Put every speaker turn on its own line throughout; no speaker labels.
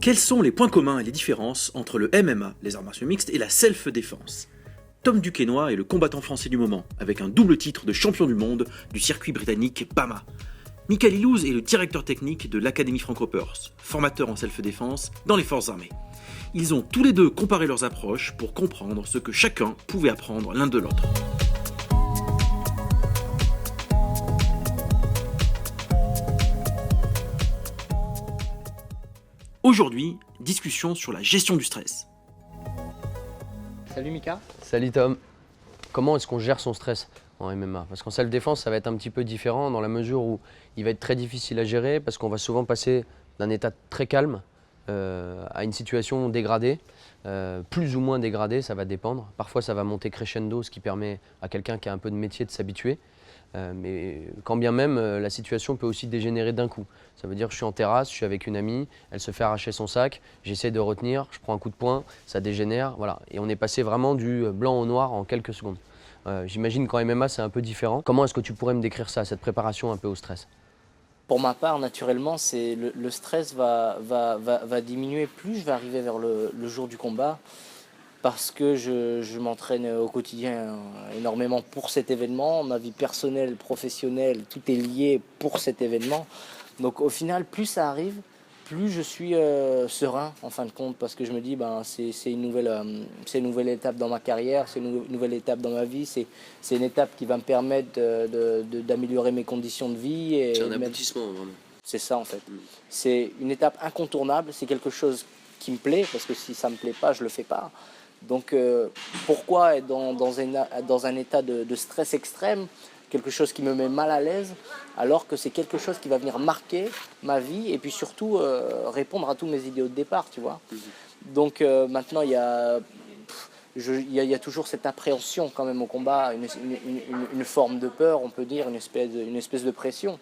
Quels sont les points communs et les différences entre le MMA, les arts martiaux mixtes, et la self-défense? Tom Duquesnoy est le combattant français du moment, avec un double titre de champion du monde du circuit britannique BAMMA. Michael Ilouz est le directeur technique de l'Académie Franco-Perse, formateur en self-défense dans les forces armées. Ils ont tous les deux comparé leurs approches pour comprendre ce que chacun pouvait apprendre l'un de l'autre. Aujourd'hui, discussion sur la gestion du stress.
Salut Mika.
Salut Tom. Comment est-ce qu'on gère son stress en MMA? Parce qu'en self-défense, ça va être un petit peu différent dans la mesure où il va être très difficile à gérer parce qu'on va souvent passer d'un état très calme à une situation dégradée, plus ou moins dégradée, ça va dépendre. Parfois, ça va monter crescendo, ce qui permet à quelqu'un qui a un peu de métier de s'habituer. Mais quand bien même, la situation peut aussi dégénérer d'un coup. Ça veut dire que je suis en terrasse, je suis avec une amie, elle se fait arracher son sac, j'essaie de retenir, je prends un coup de poing, ça dégénère, voilà. Et on est passé vraiment du blanc au noir en quelques secondes. J'imagine qu'en MMA, c'est un peu différent. Comment est-ce que tu pourrais me décrire ça, cette préparation un peu au stress?
Pour ma part, naturellement, le stress va diminuer plus je vais arriver vers le jour du combat parce que je m'entraîne au quotidien énormément pour cet événement. Ma vie personnelle, professionnelle, tout est lié pour cet événement. Donc au final, plus ça arrive, plus je suis serein en fin de compte parce que je me dis c'est une nouvelle étape dans ma carrière, c'est une nouvelle étape dans ma vie, c'est une étape qui va me permettre d'améliorer mes conditions de vie.
C'est un aboutissement vraiment.
C'est ça en fait. C'est une étape incontournable, c'est quelque chose qui me plaît parce que si ça me plaît pas, je le fais pas. Donc pourquoi être dans un état de stress extrême, quelque chose qui me met mal à l'aise, alors que c'est quelque chose qui va venir marquer ma vie et puis surtout répondre à tous mes idéaux de départ, tu vois. Donc maintenant, il y a toujours cette appréhension quand même au combat, une forme de peur, on peut dire, une espèce de pression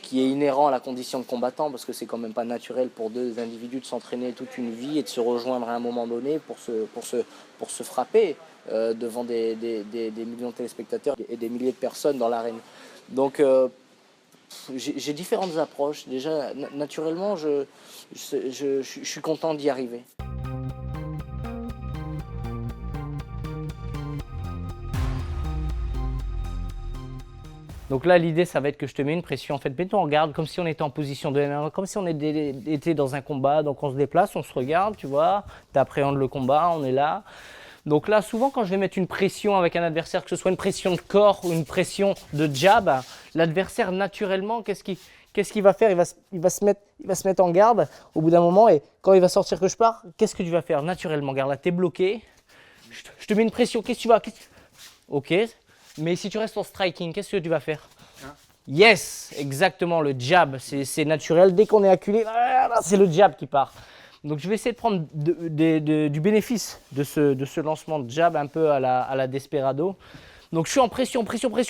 qui est inhérent à la condition de combattant, parce que c'est quand même pas naturel pour deux individus de s'entraîner toute une vie et de se rejoindre à un moment donné pour se frapper devant des millions de téléspectateurs et des milliers de personnes dans l'arène. Donc j'ai différentes approches. Déjà, naturellement, je suis content d'y arriver.
Donc là, l'idée, ça va être que je te mets une pression. En fait, mets-toi en garde comme si on était en position de MMA, comme si on était dans un combat. Donc on se déplace, on se regarde, tu vois, tu appréhendes le combat, on est là. Donc là, souvent, quand je vais mettre une pression avec un adversaire, que ce soit une pression de corps ou une pression de jab, l'adversaire, naturellement, qu'est-ce qu'il va faire? Il va se mettre en garde au bout d'un moment. Et quand il va sortir que je pars, qu'est-ce que tu vas faire naturellement? Regarde, là, tu es bloqué. Je te mets une pression. Qu'est-ce que tu vas... Ok. Mais si tu restes en striking, qu'est-ce que tu vas faire? Yes, exactement, le jab, c'est naturel. Dès qu'on est acculé, c'est le jab qui part. Donc je vais essayer de prendre du bénéfice de ce lancement de jab un peu à la Desperado. Donc je suis en pression,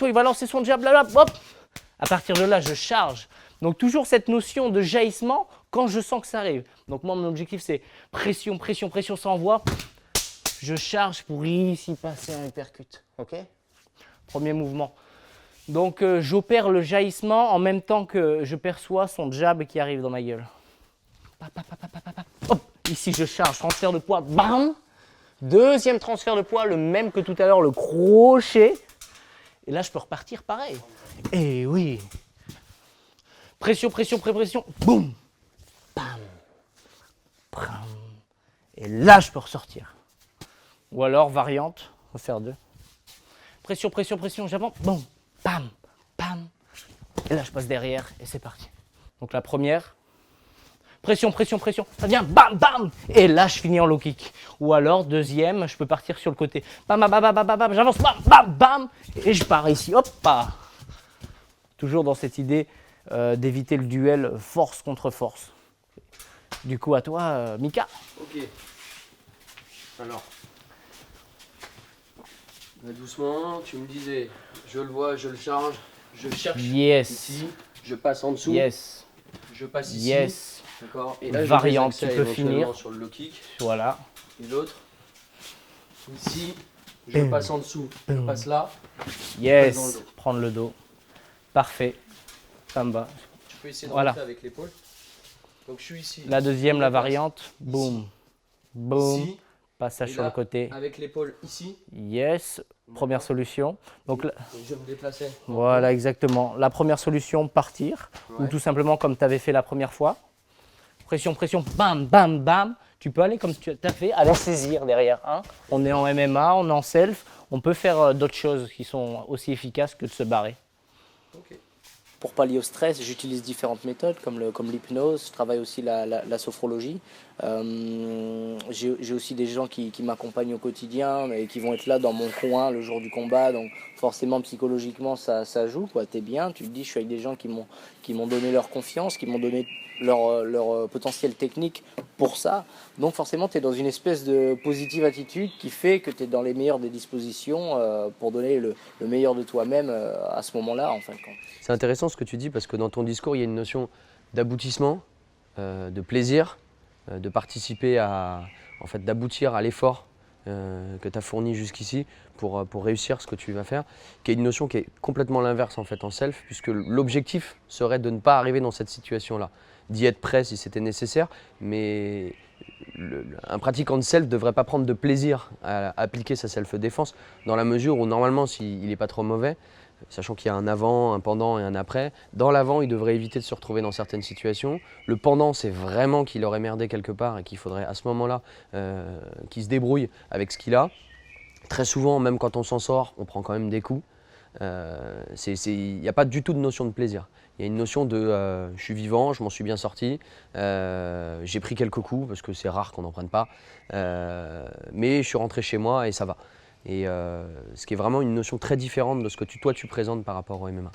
il va lancer son jab, là, hop. À partir de là, je charge. Donc toujours cette notion de jaillissement quand je sens que ça arrive. Donc moi, mon objectif, c'est pression, ça envoie. Je charge pour ici passer un uppercut, ok? Premier mouvement. Donc j'opère le jaillissement en même temps que je perçois son jab qui arrive dans ma gueule. Hop, ici je charge, transfert de poids, bam. Deuxième transfert de poids, le même que tout à l'heure, le crochet. Et là je peux repartir pareil. Et oui. Pression, boum, bam, bam. Et là je peux ressortir. Ou alors variante, on va faire deux. Pression, j'avance, boum, bam, bam. Et là, je passe derrière et c'est parti. Donc la première, pression, ça vient, bam, bam. Et là, je finis en low kick. Ou alors, deuxième, je peux partir sur le côté. Bam, bam, j'avance, bam, bam, bam. Et je pars ici, hop, pas. Toujours dans cette idée d'éviter le duel force contre force. Du coup, à toi, Mika.
Ok. Alors. Doucement, tu me disais, je le vois, je le charge, je cherche ici, je passe en dessous, je passe ici, d'accord. Et là,
variante,
tu
peux finir
sur le low kick.
Voilà.
Et l'autre, ici, je passe en dessous, je passe là,
yes,
je passe dans le dos.
Prendre le dos, parfait, ça me va.
Tu peux essayer de rentrer avec l'épaule. Donc je suis ici.
La deuxième, la variante, boum, boum,
Ici.
passage
Et
sur
là,
le côté.
Avec l'épaule ici.
Yes, première solution. Donc,
Je me déplaçais.
voilà, exactement. La première solution, partir. Ou tout simplement comme tu avais fait la première fois. Pression, pression, bam, bam, bam. Tu peux aller comme tu as fait, aller saisir derrière. Hein. On est en MMA, on est en self. On peut faire d'autres choses qui sont aussi efficaces que de se barrer.
Ok.
Pour pallier au stress, j'utilise différentes méthodes comme l'hypnose, je travaille aussi la sophrologie. J'ai aussi des gens qui m'accompagnent au quotidien et qui vont être là dans mon coin le jour du combat. Donc forcément psychologiquement ça joue, t'es bien, tu te dis je suis avec des gens qui m'ont donné leur confiance, qui m'ont donné leur potentiel technique pour ça. Donc forcément tu es dans une espèce de positive attitude qui fait que tu es dans les meilleures des dispositions pour donner le meilleur de toi-même à ce moment-là en fin de compte.
C'est intéressant ce que tu dis parce que dans ton discours, il y a une notion d'aboutissement, de plaisir, de participer en fait, d'aboutir à l'effort que tu as fourni jusqu'ici pour réussir ce que tu vas faire, qui est une notion qui est complètement l'inverse en fait en self, puisque l'objectif serait de ne pas arriver dans cette situation-là, d'y être prêt si c'était nécessaire, mais un pratiquant de self ne devrait pas prendre de plaisir à appliquer sa self-défense dans la mesure où normalement s'il n'est pas trop mauvais, sachant qu'il y a un avant, un pendant et un après. Dans l'avant, il devrait éviter de se retrouver dans certaines situations. Le pendant, c'est vraiment qu'il aurait merdé quelque part et qu'il faudrait à ce moment-là qu'il se débrouille avec ce qu'il a. Très souvent, même quand on s'en sort, on prend quand même des coups. Il n'y a pas du tout de notion de plaisir. Il y a une notion de je suis vivant, je m'en suis bien sorti, j'ai pris quelques coups parce que c'est rare qu'on n'en prenne pas, mais je suis rentré chez moi et ça va. Et ce qui est vraiment une notion très différente de ce que toi tu présentes par rapport au MMA.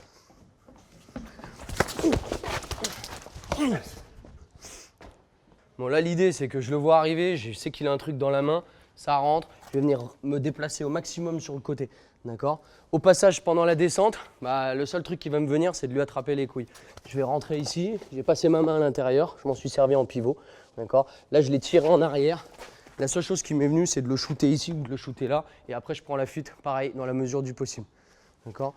Bon là l'idée c'est que je le vois arriver, je sais qu'il a un truc dans la main, ça rentre, je vais venir me déplacer au maximum sur le côté, d'accord? Au passage pendant la descente, le seul truc qui va me venir c'est de lui attraper les couilles. Je vais rentrer ici, j'ai passé ma main à l'intérieur, je m'en suis servi en pivot, d'accord? Là je l'ai tiré en arrière. La seule chose qui m'est venue, c'est de le shooter ici ou de le shooter là. Et après, je prends la fuite, pareil, dans la mesure du possible. D'accord?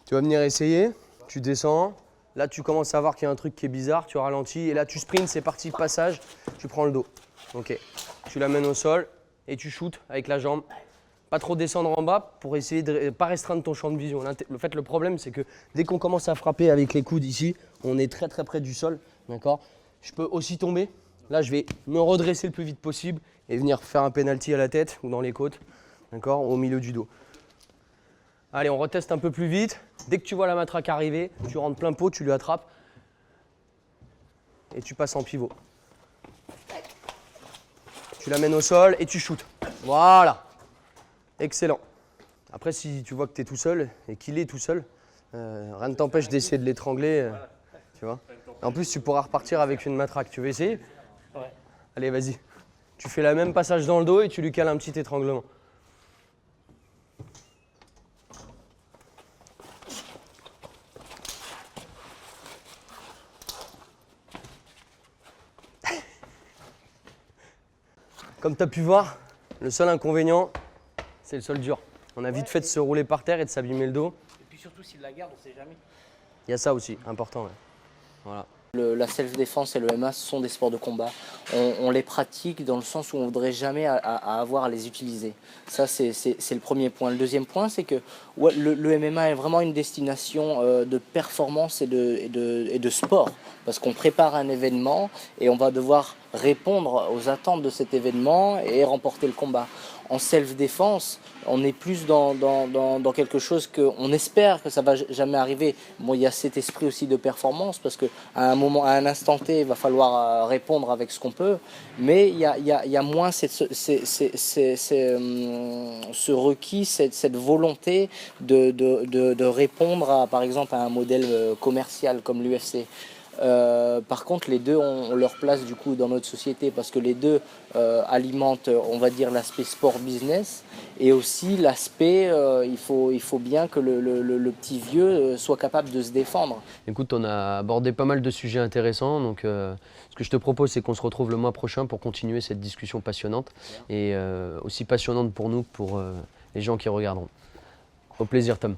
Tu vas venir essayer, tu descends. Là, tu commences à voir qu'il y a un truc qui est bizarre, tu ralentis. Et là, tu sprints, c'est parti, passage, tu prends le dos. Ok. Tu l'amènes au sol et tu shootes avec la jambe. Pas trop descendre en bas pour essayer de ne pas restreindre ton champ de vision. Le problème, c'est que dès qu'on commence à frapper avec les coudes ici, on est très très près du sol. D'accord? Je peux aussi tomber. Là, je vais me redresser le plus vite possible et venir faire un penalty à la tête ou dans les côtes, d'accord, au milieu du dos. Allez, on reteste un peu plus vite. Dès que tu vois la matraque arriver, tu rentres plein pot, tu lui attrapes et tu passes en pivot. Tu l'amènes au sol et tu shootes. Voilà. Excellent. Après, si tu vois que tu es tout seul et qu'il est tout seul, rien ne t'empêche d'essayer de l'étrangler. Tu vois. En plus, tu pourras repartir avec une matraque. Tu veux essayer ?
Ouais.
Allez, vas-y. Tu fais le même passage dans le dos et tu lui cales un petit étranglement. Comme tu as pu voir, le seul inconvénient, c'est le sol dur. On a vite fait de se rouler par terre et de s'abîmer le dos.
Et puis surtout, s'il la garde, on ne sait jamais.
Il y a ça aussi, important. Ouais. Voilà.
La self-défense et le MMA, ce sont des sports de combat. On les pratique dans le sens où on ne voudrait jamais avoir à les utiliser. Ça, c'est le premier point. Le deuxième point, c'est que le MMA est vraiment une destination de performance et de sport. Parce qu'on prépare un événement et on va devoir répondre aux attentes de cet événement et remporter le combat. En self-défense, on est plus dans quelque chose qu'on espère que ça va jamais arriver. Bon, il y a cet esprit aussi de performance parce qu'à un instant T, il va falloir répondre avec ce qu'on peut. Mais il y a moins ce requis, cette volonté de répondre à, par exemple, à un modèle commercial comme l'UFC. Par contre, les deux ont leur place du coup dans notre société parce que les deux alimentent, on va dire, l'aspect sport-business et aussi l'aspect, il faut bien que le petit vieux soit capable de se défendre.
Écoute, on a abordé pas mal de sujets intéressants, donc ce que je te propose, c'est qu'on se retrouve le mois prochain pour continuer cette discussion passionnante et aussi passionnante pour nous, pour les gens qui regarderont. Au plaisir, Tom.